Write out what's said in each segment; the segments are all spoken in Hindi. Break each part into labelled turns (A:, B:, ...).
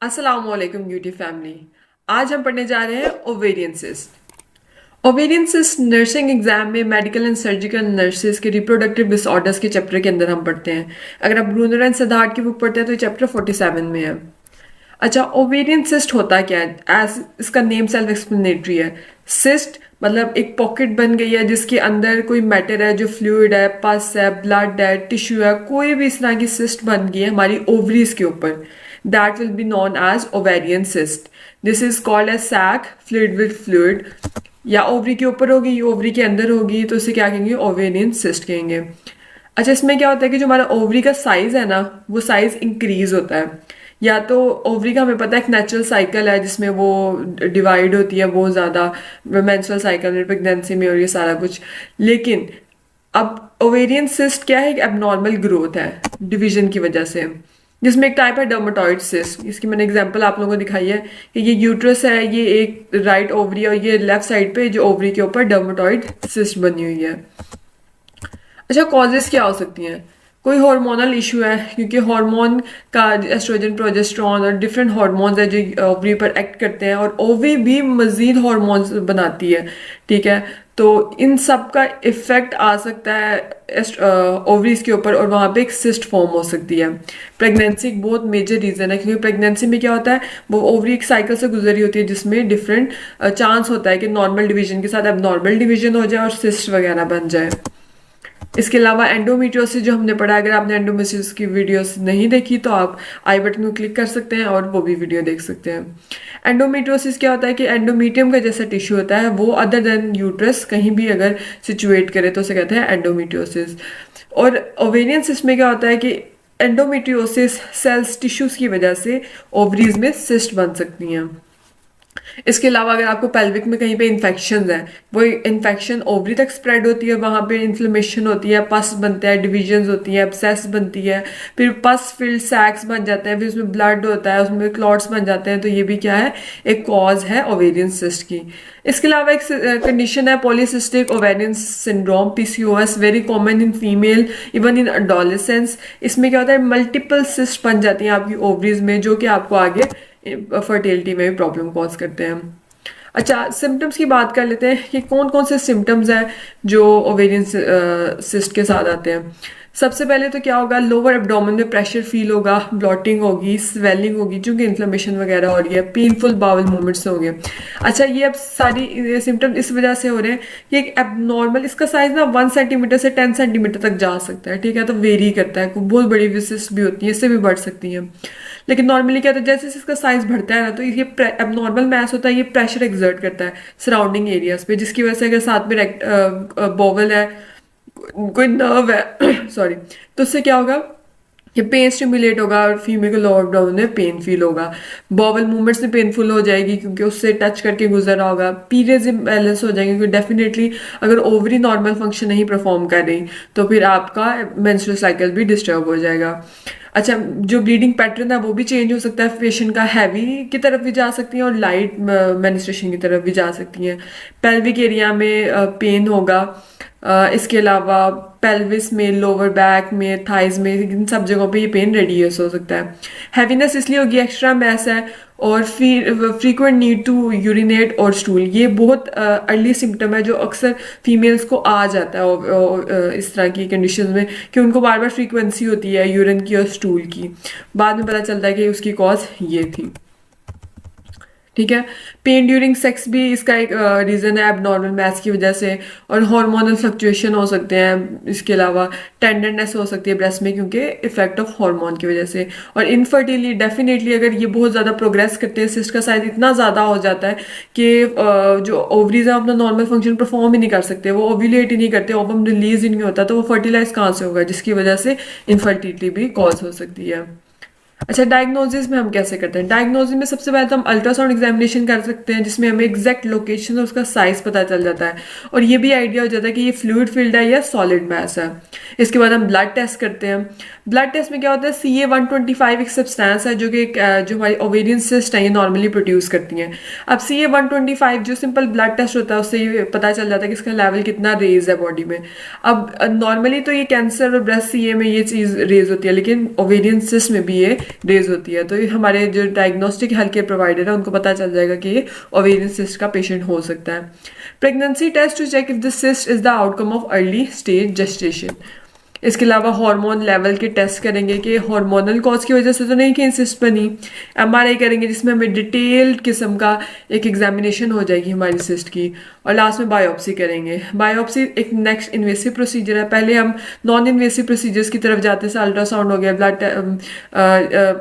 A: अस्सलामुअलैकुम ब्यूटी फैमिली। आज हम पढ़ने जा रहे हैं ovarian cyst. Ovarian cyst nursing exam में मेडिकल एंड सर्जिकल नर्सेज के रिप्रोडक्टिव डिसऑर्डर्स के चैप्टर के अंदर हम पढ़ते हैं। अगर आप ब्रूनर एंड सदार्ड की बुक पढ़ते हैं तो ये चैप्टर 47 में है। अच्छा, ओवेरियन सिस्ट होता क्या है? एज इसका नेम सेल्फ एक्सप्लेनेटरी है। सिस्ट मतलब एक पॉकेट बन गई है जिसके अंदर कोई मैटर है, जो फ्लूइड है, पस है, ब्लड है, टिश्यू है, कोई भी इस तरह की सिस्ट बन गई है हमारी ओवरीज के ऊपर। That will be known as ovarian cyst. This is called as sac fluid with fluid. या ओवरी के ऊपर होगी, ओवरी के अंदर होगी, तो इसे क्या कहेंगे? ओवेरियन सिस्ट कहेंगे। अच्छा, इसमें क्या होता है कि जो हमारा ओवरी का साइज है ना, वो साइज इंक्रीज होता है। या तो ओवरी का हमें पता है एक नेचुरल साइकिल है जिसमें वो डिवाइड होती है बहुत ज़्यादा, मेंस्ट्रुअल साइकिल में, प्रेगनेंसी में और ये सारा कुछ। लेकिन अब ओवेरियन सिस्ट क्या है? एक एबनॉर्मल ग्रोथ है डिवीजन की वजह से, जिसमें एक टाइप है डर्मेटॉइड सिस्ट। इसकी मैंने एग्जांपल आप लोगों को दिखाई है कि ये यूट्रस है, ये एक राइट ओवरी है, और ये लेफ्ट साइड पे जो ओवरी के ऊपर डर्मेटॉइड सिस्ट बनी हुई है। अच्छा, कॉजेस क्या हो सकती हैं? कोई हार्मोनल इशू है, क्योंकि हार्मोन का एस्ट्रोजन, प्रोजेस्टेरॉन और डिफरेंट हार्मोन्स है जो ओवरी पर एक्ट करते हैं, और ओवरी भी मजीद हार्मोन्स बनाती है। ठीक है, तो इन सब का इफेक्ट आ सकता है ओवरीज के ऊपर, और वहाँ पे एक सिस्ट फॉर्म हो सकती है। प्रेगनेंसी एक बहुत मेजर रीजन है, क्योंकि प्रेगनेंसी में क्या होता है, वो ओवरी एक साइकिल से गुजरी होती है जिसमें डिफरेंट चांस होता है कि नॉर्मल डिवीजन के साथ अब नॉर्मल डिवीजन हो जाए और सिस्ट वगैरह बन जाए। इसके अलावा एंडोमेट्रियोसिस जो हमने पढ़ा, अगर आपने एंडोमेट्रियोसिस की वीडियोस नहीं देखी तो आप आई बटन को क्लिक कर सकते हैं और वो भी वीडियो देख सकते हैं। एंडोमेट्रियोसिस क्या होता है कि एंडोमीट्रियम का जैसा टिश्यू होता है वो अदर देन यूट्रस कहीं भी अगर सिचुएट करे तो उसे कहते हैं एंडोमेट्रियोसिस। और ओवेरियन सिस्ट में क्या होता है कि एंडोमेट्रियोसिस सेल्स टिश्यूज की वजह से ओवरीज में सिस्ट बन सकती हैं। इसके अलावा अगर आपको पेल्विक में कहीं पे इन्फेक्शन है, वो इन्फेक्शन ओवरी तक स्प्रेड होती है, वहाँ पे इन्फ्लेमेशन होती है, पस बनता है, डिविजन्स होती हैं, एब्सेस बनती है, फिर पस फिल्ड सैक्स बन जाते हैं, फिर उसमें ब्लड होता है, उसमें क्लॉट्स बन जाते हैं। तो ये भी क्या है? एक कॉज है ओवेरियन सिस्ट की। इसके अलावा एक कंडीशन है polycystic ovarian syndrome, PCOS, very common in female even in adolescence. इसमें क्या होता है, मल्टीपल सिस्ट बन जाती हैं आपकी ओवरीज में, जो कि आपको आगे फर्टिलिटी में भी प्रॉब्लम कॉज करते हैं। अच्छा, सिम्टम्स की बात कर लेते हैं कि कौन कौन से सिम्टम्स हैं जो ओवेरियन सिस्ट के साथ आते हैं। सबसे पहले तो क्या होगा, लोअर एब्डोमेन में प्रेशर फील होगा, ब्लॉटिंग होगी, स्वेलिंग होगी क्योंकि इन्फ्लेमेशन वगैरह हो रही है, पेनफुल बाउल मूवमेंट्स हो गए। अच्छा, ये अब सारी सिम्टम इस वजह से हो रहे हैं कि एक एबनॉर्मल, इसका साइज ना 1 सेंटीमीटर से 10 सेंटीमीटर तक जा सकता है। ठीक है, तो वेरी करता है, बहुत बड़ी विसिस्ट भी होती है, इससे भी बढ़ सकती हैं। लेकिन नॉर्मली क्या होता है, जैसे जैसे इसका साइज बढ़ता है ना, तो ये एबनॉर्मल मैस होता है, ये प्रेशर एक्सर्ट करता है सराउंडिंग एरियाज पे, जिसकी वजह से अगर साथ में बोवल है, कोई नर्व है सॉरी, तो उससे क्या होगा, ये पेन स्टिमुलेट होगा और फीमेल को लोअर एब्डोमेन में पेन फील होगा। बॉवल मूवमेंट्स में पेनफुल हो जाएगी क्योंकि उससे टच करके गुजर रहा होगा। पीरियड्स इम्बैलेंस हो जाएंगे क्योंकि डेफिनेटली अगर ओवरी नॉर्मल फंक्शन नहीं परफॉर्म कर रही तो फिर आपका मेंस्ट्रुअल साइकिल भी डिस्टर्ब हो जाएगा। अच्छा, जो ब्लीडिंग पैटर्न है वो भी चेंज हो सकता है, पेशेंट का हैवी की तरफ भी जा सकती है और लाइट मेनिस्ट्रेशन की तरफ भी जा सकती हैं। पेल्विक एरिया में पेन होगा। इसके अलावा पेल्विस में, लोअर बैक में, थाइज में, इन सब जगहों पे ये पेन रेडियस हो सकता है। हैवीनेस इसलिए होगी, एक्स्ट्रा मैस है, और फिर फ्रीक्वेंट नीड टू यूरिनेट और स्टूल। ये बहुत अर्ली सिम्टम है जो अक्सर फीमेल्स को आ जाता है इस तरह की कंडीशन में, कि उनको बार बार फ्रीक्वेंसी होती है यूरिन की और स्टूल की। बाद में पता चलता है कि उसकी कॉज ये थी। ठीक है, पेन ड्यूरिंग सेक्स भी इसका एक रीज़न है एबनॉर्मल मैथ्स की वजह से, और हार्मोनल फ्लक्चुएशन हो सकते हैं। इसके अलावा टेंडरनेस हो सकती है ब्रेस्ट में क्योंकि इफेक्ट ऑफ हार्मोन की वजह से। और इनफर्टिलिटी डेफिनेटली अगर ये बहुत ज़्यादा प्रोग्रेस करते हैं, सिस्ट का साइज इतना ज़्यादा हो जाता है कि जो ओवरीज है अपना नॉर्मल फंक्शन परफॉर्म ही नहीं कर सकते, वो ओव्यूलेट ही नहीं करते, ओवम रिलीज ही नहीं होता, तो वो फर्टिलाइज कहाँ से होगा, जिसकी वजह से इनफर्टिलिटी भी कॉज हो सकती है। अच्छा, डायग्नोसिस में हम कैसे करते हैं? डायग्नोसिस में सबसे पहले तो हम अल्ट्रासाउंड एग्जामिनेशन कर सकते हैं, जिसमें हमें एग्जैक्ट लोकेशन और उसका साइज पता चल जाता है, और ये भी आइडिया हो जाता है कि ये फ्लूइड फील्ड है या सॉलिड मैस है। इसके बाद हम ब्लड टेस्ट करते हैं। ब्लड टेस्ट में क्या होता है, CA-125 एक सब्सटेंस है जो कि जो हमारी ओवेरियन सिस्ट है ये नॉर्मली प्रोड्यूस करती हैं। अब CA-125 जो सिंपल ब्लड टेस्ट होता है उससे ये पता चल जाता है कि इसका लेवल कितना रेज है बॉडी में। अब नॉर्मली तो ये कैंसर और ब्रेस्ट CA में ये चीज़ रेज होती है, लेकिन ओवेरियन सिस्ट में भी ये रेज होती है, तो ये हमारे जो डायग्नोस्टिक हेल्थ केयर प्रोवाइडर है उनको पता चल जाएगा कि ये ओवेरियन सिस्ट का पेशेंट हो सकता है। Pregnancy test to check if the cyst is the outcome of early stage gestation. इसके अलावा हार्मोन लेवल के टेस्ट करेंगे कि हार्मोनल कॉज की वजह से तो नहीं कि इंसिस्ट बनी। एमआरआई करेंगे जिसमें हमें डिटेल्ड किस्म का एक एग्जामिनेशन हो जाएगी हमारी सिस्ट की। और लास्ट में बायोप्सी करेंगे। बायोप्सी एक नेक्स्ट इन्वेसिव प्रोसीजर है। पहले हम नॉन इन्वेसिव प्रोसीजर्स की तरफ जाते हैं, अल्ट्रासाउंड हो गया, ब्लड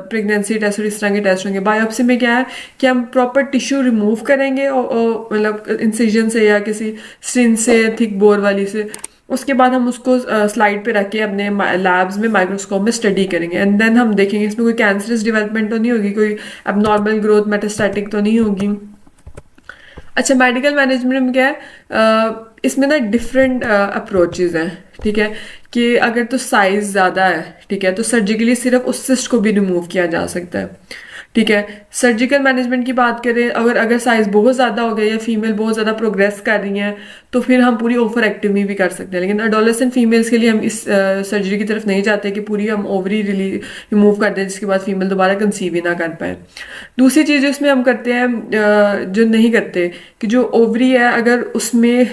A: प्रेगनेंसी टेस्ट और इस तरह के टेस्ट होंगे। बायोप्सी में क्या है कि हम प्रॉपर टिश्यू रिमूव करेंगे और मतलब इंसिजन से या किसी स्टिन से, थिक बोर वाली से। उसके बाद हम उसको स्लाइड पे रख के अपने लैब्स में माइक्रोस्कोप में स्टडी करेंगे एंड देन हम देखेंगे इसमें कोई कैंसरस डेवलपमेंट तो नहीं होगी, कोई एबनॉर्मल ग्रोथ मेटास्टैटिक तो नहीं होगी। अच्छा, मेडिकल मैनेजमेंट में क्या है, इसमें ना डिफरेंट अप्रोचेज हैं, ठीक है, कि अगर तो साइज ज़्यादा है, ठीक है, तो सर्जिकली सिर्फ उस सिस्ट को भी रिमूव किया जा सकता है, ठीक है। सर्जिकल मैनेजमेंट की बात करें, अगर साइज बहुत ज़्यादा हो गया या फीमेल बहुत ज़्यादा प्रोग्रेस कर रही हैं तो फिर हम पूरी ओवरेक्टमी भी कर सकते हैं। लेकिन अडोलेसेंट फीमेल्स के लिए हम इस सर्जरी की तरफ नहीं जाते कि पूरी हम ओवरी रिमूव कर दें जिसके बाद फीमेल दोबारा कंसीव ही ना कर पाए। दूसरी चीज़ इसमें हम करते हैं जो नहीं करते, कि जो ओवरी है अगर उसमें,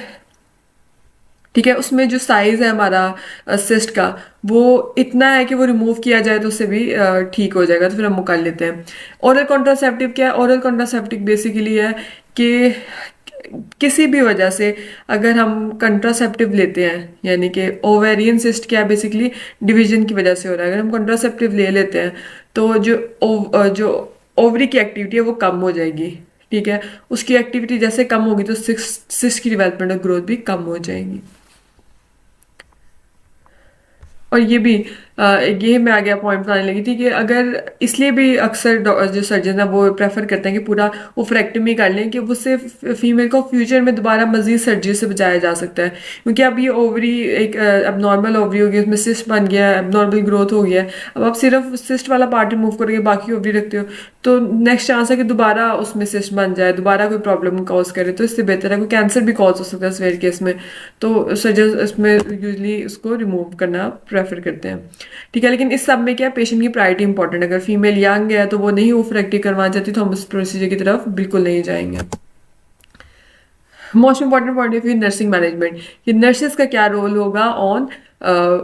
A: ठीक है, उसमें जो साइज है हमारा सिस्ट का वो इतना है कि वो रिमूव किया जाए तो उससे भी ठीक हो जाएगा, तो फिर हम वो कर लेते हैं। ओरल कॉन्ट्रासेप्टिव क्या है? ओरल कॉन्ट्रासेप्टिव बेसिकली है कि किसी भी वजह से अगर हम कंट्रासेप्टिव लेते हैं, यानी कि ओवेरियन सिस्ट क्या है, बेसिकली डिवीजन की वजह से हो रहा है। अगर हम कंट्रासेप्टिव ले लेते हैं तो जो ओवरी की एक्टिविटी है वो कम हो जाएगी, ठीक है। उसकी एक्टिविटी जैसे कम होगी तो सिस्ट की डेवलपमेंट और ग्रोथ भी कम हो जाएगी। और ये भी ये मैं आगे पॉइंट बताने लगी थी कि अगर इसलिए भी अक्सर जो सर्जन है वो प्रेफर करते हैं कि पूरा ओफ्रेक्टमी कर लें कि उससे फीमेल को फ्यूचर में दोबारा मजीद सर्जरी से बचाया जा सकता है। क्योंकि अब ये ओवरी एक एबनॉर्मल ओवरी हो गई, उसमें सिस्ट बन गया, एबनॉर्मल ग्रोथ हो गया। अब आप सिर्फ सिस्ट वाला पार्ट रिमूव करके बाकी ओवरी रखते हो तो नेक्स्ट चांस है कि दोबारा उसमें सिस्ट बन जाए, दोबारा कोई प्रॉब्लम कॉज करे। तो इससे बेहतर है, कोई कैंसर भी कॉज हो सकता है सिवियर केस में, तो सर्जन इसमें यूजली उसको रिमूव करना प्रेफर करते हैं, ठीक है। लेकिन इस सब में क्या, पेशेंट की प्रायोरिटी इंपॉर्टेंट है। अगर फीमेल यंग है तो वो नहीं ओवरेक्टिव करवाना चाहती तो हम उस प्रोसीजर की तरफ बिल्कुल नहीं जाएंगे। Most important point of view nursing management, कि नर्सेस का क्या रोल होगा ऑन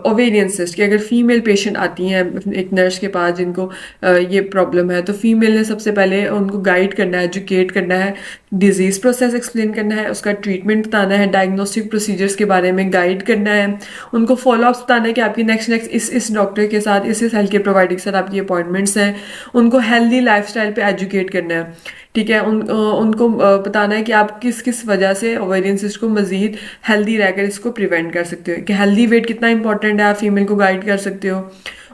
A: ओवेरियन सिस्ट। कि अगर फीमेल पेशेंट आती हैं एक नर्स के पास जिनको ये प्रॉब्लम है, तो फीमेल ने सबसे पहले उनको गाइड करना है, एजुकेट करना है, डिजीज प्रोसेस एक्सप्लेन करना है, उसका ट्रीटमेंट बताना है, डायग्नोस्टिक प्रोसीजर्स के बारे में गाइड करना है, उनको फॉलोअप्स बताना है कि आपकी नेक्स्ट इस डॉक्टर के साथ, इस हेल्थ केयर प्रोवाइडर के साथ आपकी अपॉइंटमेंट्स हैं, उनको हेल्दी लाइफस्टाइल पे एजुकेट करना है, ठीक है। उनको बताना है कि आप किस किस वजह से ओवेरियन सिस्ट को मजीद हेल्दी रहकर इसको प्रिवेंट कर सकते हो, कि हेल्दी वेट कितना इंपॉर्टेंट है, आप फीमेल को गाइड कर सकते हो।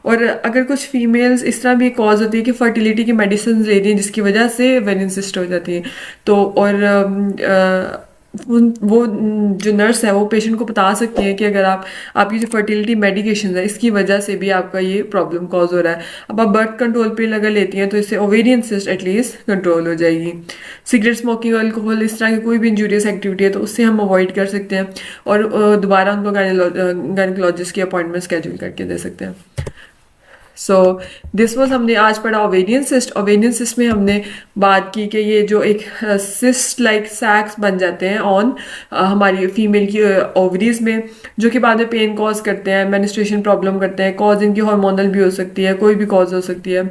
A: और अगर कुछ फीमेल्स इस तरह भी कॉज होती है कि फर्टिलिटी की मेडिसिन ले रही हैं जिसकी वजह से ओवेरियन सिस्ट हो जाती है, तो और वो जो नर्स है वो पेशेंट को बता सकती है कि अगर आपकी जो फर्टिलिटी मेडिकेशन है इसकी वजह से भी आपका ये प्रॉब्लम कॉज हो रहा है। अब आप बर्थ कंट्रोल पिल अगर लेती हैं तो इससे ओवेरियन सिस्ट एटलीस्ट कंट्रोल हो जाएगी। सिगरेट स्मोकिंग, अल्कोहल, इस तरह की कोई भी इंजूरियस एक्टिविटी है तो उससे हम अवॉइड कर सकते हैं और दोबारा उनको गायनिकोलॉजिस्ट की अपॉइंटमेंट स्केड्यूल करके दे सकते हैं। सो दिस वॉज, हमने आज पढ़ा ओवेरियन सिस्ट। ओवेरियन सिस्ट में हमने बात की कि ये जो एक सिस्ट लाइक सैक्स बन जाते हैं ऑन हमारी फीमेल की ओवरीज में, जो कि बाद में पेन कॉज करते हैं, मेंस्ट्रुएशन प्रॉब्लम करते हैं, कॉज इनकी हार्मोनल भी हो सकती है, कोई भी कॉज हो सकती है।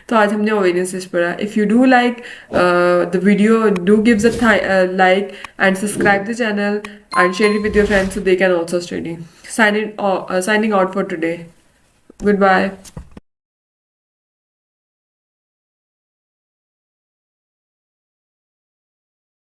A: तो आज हमने ओवेरियन सिस्ट पढ़ा। If you do like the video, do gives a like and subscribe the channel and share it with your friends so they can also study. Signing out for today. Goodbye.